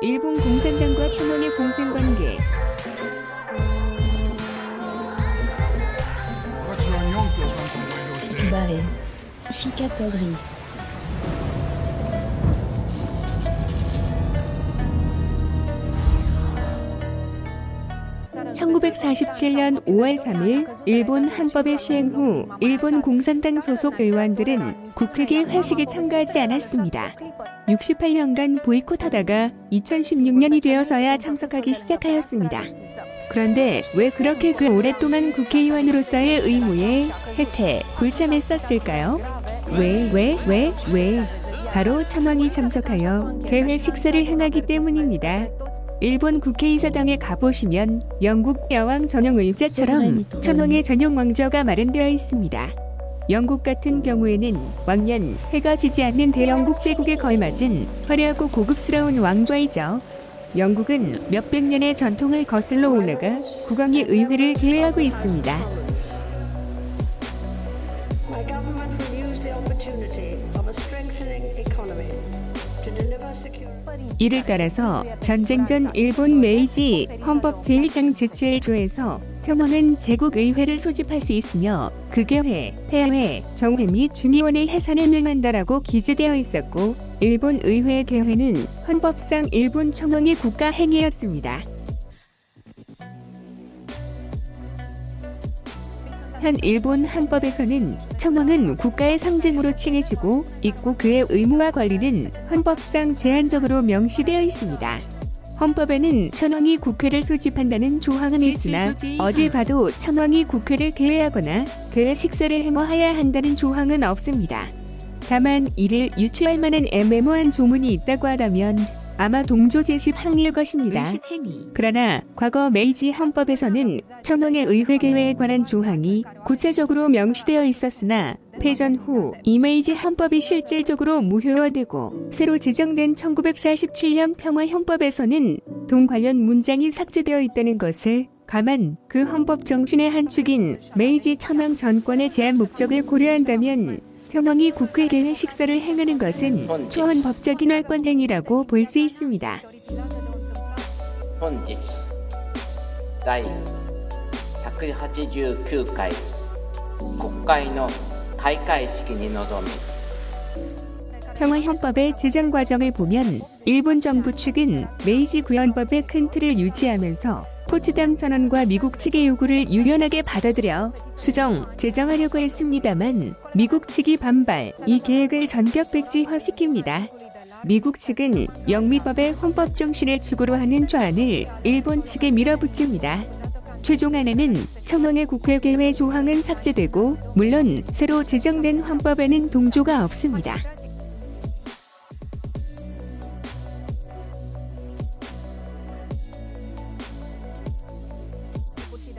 일본 공산당과 천황의 공생관계. Subae. Ficatoris. 1947년 5월 3일 일본 헌법의 시행 후 일본 공산당 소속 의원들은 국회계 회식에 참가하지 않았습니다. 68년간 보이콧하다가 2016년이 되어서야 참석하기 시작하였습니다. 그런데 왜 그렇게 그 오랫동안 국회의원으로서의 의무에 혜택, 불참했었을까요? 왜? 바로 천황이 참석하여 개회 식사를 행하기 때문입니다. 일본 국회의사당에 가보시면 영국 여왕 전용 의자처럼 천황의 전용 왕좌가 마련되어 있습니다. 영국 같은 경우에는 왕년 해가 지지 않는 대영국 제국에 걸맞은 화려하고 고급스러운 왕좌이죠. 영국은 몇백 년의 전통을 거슬러 올라가 국왕이 의회를 개회하고 있습니다. 이를 따라서 전쟁 전 일본 메이지 헌법 제1장 제7조에서 천황은 제국의회를 소집할 수 있으며 그 개회, 폐회, 정회 및 중의원의 해산을 명한다라고 기재되어 있었고 일본 의회 개회는 헌법상 일본 천황의 국가 행위였습니다. 현 일본 헌법에서는 천황은 국가의 상징으로 칭해지고 있고 그의 의무와 권리는 헌법상 제한적으로 명시되어 있습니다. 헌법에는 천황이 국회를 소집한다는 조항은 있으나 어딜 봐도 천황이 국회를 개회하거나 개회 식사를 행하여야 한다는 조항은 없습니다. 다만 이를 유추할 만한 애매모호한 조문이 있다고 하다면 아마 동조 제10항일 것입니다. 그러나 과거 메이지 헌법에서는 천황의 의회 개회에 관한 조항이 구체적으로 명시되어 있었으나 패전 후 이 메이지 헌법이 실질적으로 무효화되고 새로 제정된 1947년 평화헌법에서는 동 관련 문장이 삭제되어 있다는 것을 가만 그 헌법 정신의 한 축인 메이지 천황 정권의 제한 목적을 고려한다면 천황이 국회 개회 식사를 행하는 것은 초헌법적인 활권 행위라고 볼 수 있습니다. 本日第189回国会の開会式に臨み 평화헌법의 제정 과정을 보면 일본 정부 측은 메이지 구헌법의 큰 틀을 유지하면서 포츠담 선언과 미국 측의 요구를 유연하게 받아들여 수정, 제정하려고 했습니다만 미국 측이 반발, 이 계획을 전격백지화시킵니다. 미국 측은 영미법의 헌법 정신을 축으로 하는 조안을 일본 측에 밀어붙입니다. 최종안에는 천황의 국회 개회 조항은 삭제되고 물론 새로 제정된 헌법에는 동조가 없습니다.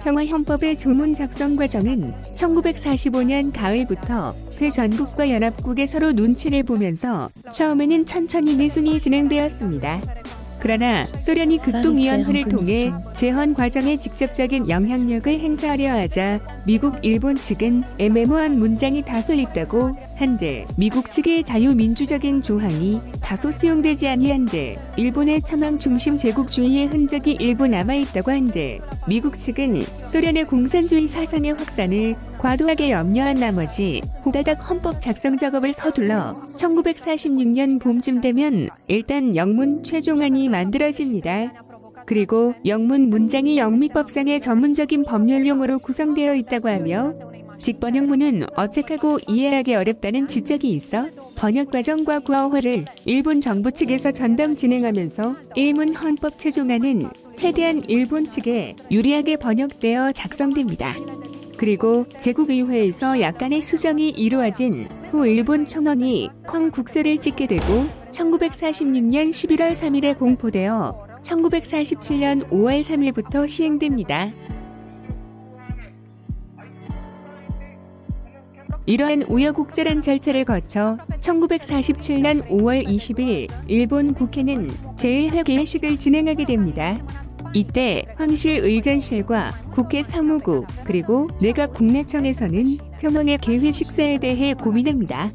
평화헌법의 조문 작성 과정은 1945년 가을부터 회전국과 연합국의 서로 눈치를 보면서 처음에는 천천히 내순이 진행되었습니다. 그러나 소련이 극동위원회를 통해 재헌 과정에 직접적인 영향력을 행사하려 하자 미국, 일본 측은 애매모호한 문장이 다소 있다고 한들 미국 측의 자유민주적인 조항이 다소 수용되지 아니한들 일본의 천황 중심 제국주의의 흔적이 일부 남아있다고 한들 미국 측은 소련의 공산주의 사상의 확산을 과도하게 염려한 나머지 후다닥 헌법 작성 작업을 서둘러 1946년 봄쯤 되면 일단 영문 최종안이 만들어집니다. 그리고 영문 문장이 영미법상의 전문적인 법률용어로 구성되어 있다고 하며 직번역문은 어색하고 이해하기 어렵다는 지적이 있어 번역과정과 구어화를 일본 정부 측에서 전담 진행하면서 일문 헌법 최종안은 최대한 일본 측에 유리하게 번역되어 작성됩니다. 그리고 제국의회에서 약간의 수정이 이루어진 후 일본 천황이 콩국서를 찍게 되고 1946년 11월 3일에 공포되어 1947년 5월 3일부터 시행됩니다. 이러한 우여곡절한 절차를 거쳐 1947년 5월 20일 일본 국회는 제1회 개회식을 진행하게 됩니다. 이때 황실 의전실과 국회 사무국 그리고 내각 국내청에서는 천황의 개회 식사에 대해 고민합니다.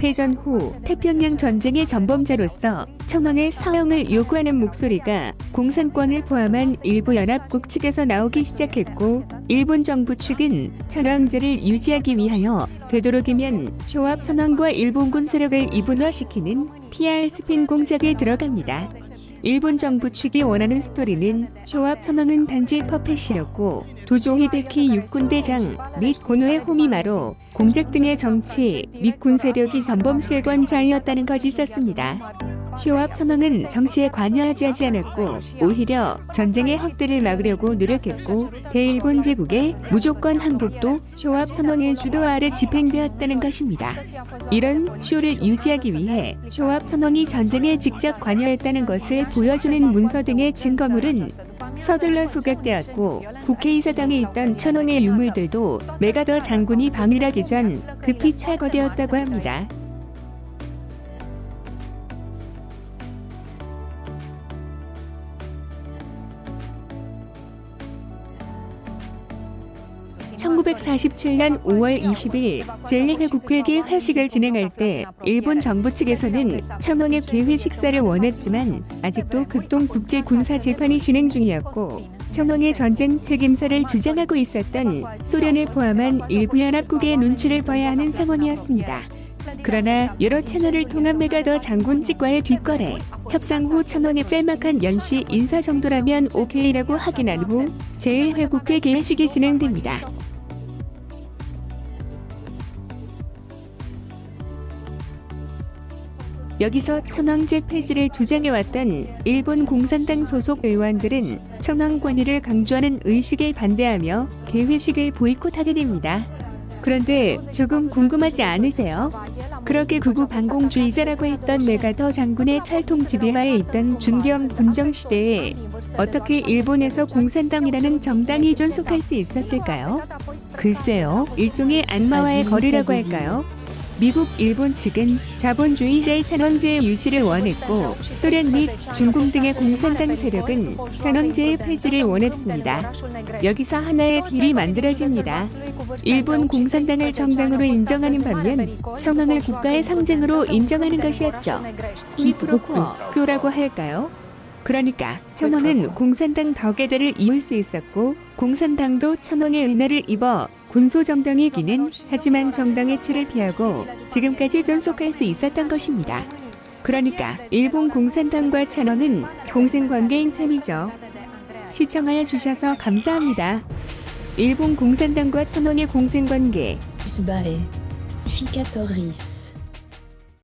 패전 후 태평양 전쟁의 전범자로서 천황의 사형을 요구하는 목소리가 공산권을 포함한 일부 연합국 측에서 나오기 시작했고, 일본 정부 측은 천황제를 유지하기 위하여 되도록이면 쇼합 천황과 일본군 세력을 이분화시키는 PR 스핀 공작에 들어갑니다. 일본 정부 측이 원하는 스토리는 쇼합 천황은 단지 퍼펫이었고 도조 히데키 육군대장 및 고노의 호미마로 공작 등의 정치 및 군 세력이 전범 실권자이었다는 것이 있었습니다. 쇼합 천황은 정치에 관여하지 않았고 오히려 전쟁의 확대를 막으려고 노력했고, 대일본 제국의 무조건 항복도 쇼합 천황의 주도 아래 집행되었다는 것입니다. 이런 쇼를 유지하기 위해 쇼합 천황이 전쟁에 직접 관여했다는 것을 보여주는 문서 등의 증거물은 서둘러 소각되었고, 국회의사당에 있던 천황의 유물들도 메가더 장군이 방일하기 전 급히 철거되었다고 합니다. (1947년 5월 20일) 제1회국회의 회식을 진행할 때 일본 정부 측에서는 천황의 개회 식사를 원했지만 아직도 극동국제군사재판이 진행 중이었고, 천황의 전쟁 책임사를 주장하고 있었던 소련을 포함한 일부 연합국의 눈치를 봐야 하는 상황이었습니다. 그러나 여러 채널을 통한 메가더 장군 측과의 뒷거래, 협상 후 천황의 짤막한 연시 인사 정도라면 오케이라고 확인한 후 제1회국회 개회식이 진행됩니다. 여기서 천황제 폐지를 주장해왔던 일본 공산당 소속 의원들은 천황 권위를 강조하는 의식에 반대하며 개회식을 보이콧하게 됩니다. 그런데 조금 궁금하지 않으세요? 그렇게 극우 반공주의자라고 했던 메가더 장군의 철통 지배하에 있던 준겸 군정 시대에 어떻게 일본에서 공산당이라는 정당이 존속할 수 있었을까요? 글쎄요, 일종의 악마와의 거리라고 할까요? 미국, 일본 측은 자본주의의 천황제의 유지를 원했고, 소련 및 중국 등의 공산당 세력은 천황제의 폐지를 원했습니다. 여기서 하나의 딜이 만들어집니다. 일본 공산당을 정당으로 인정하는 반면 천황을 국가의 상징으로 인정하는 것이었죠. 퀴프로코라고 할까요? 그러니까 천황은 공산당 덕에들을 이을 수 있었고, 공산당도 천황의 은혜를 입어 군소정당이기는 하지만 정당의 치를 피하고 지금까지 존속할 수 있었던 것입니다. 그러니까 일본 공산당과 천황은 공생관계인 셈이죠. 시청하여 주셔서 감사합니다. 일본 공산당과 천황의 공생관계. Sbae. Ficatoris.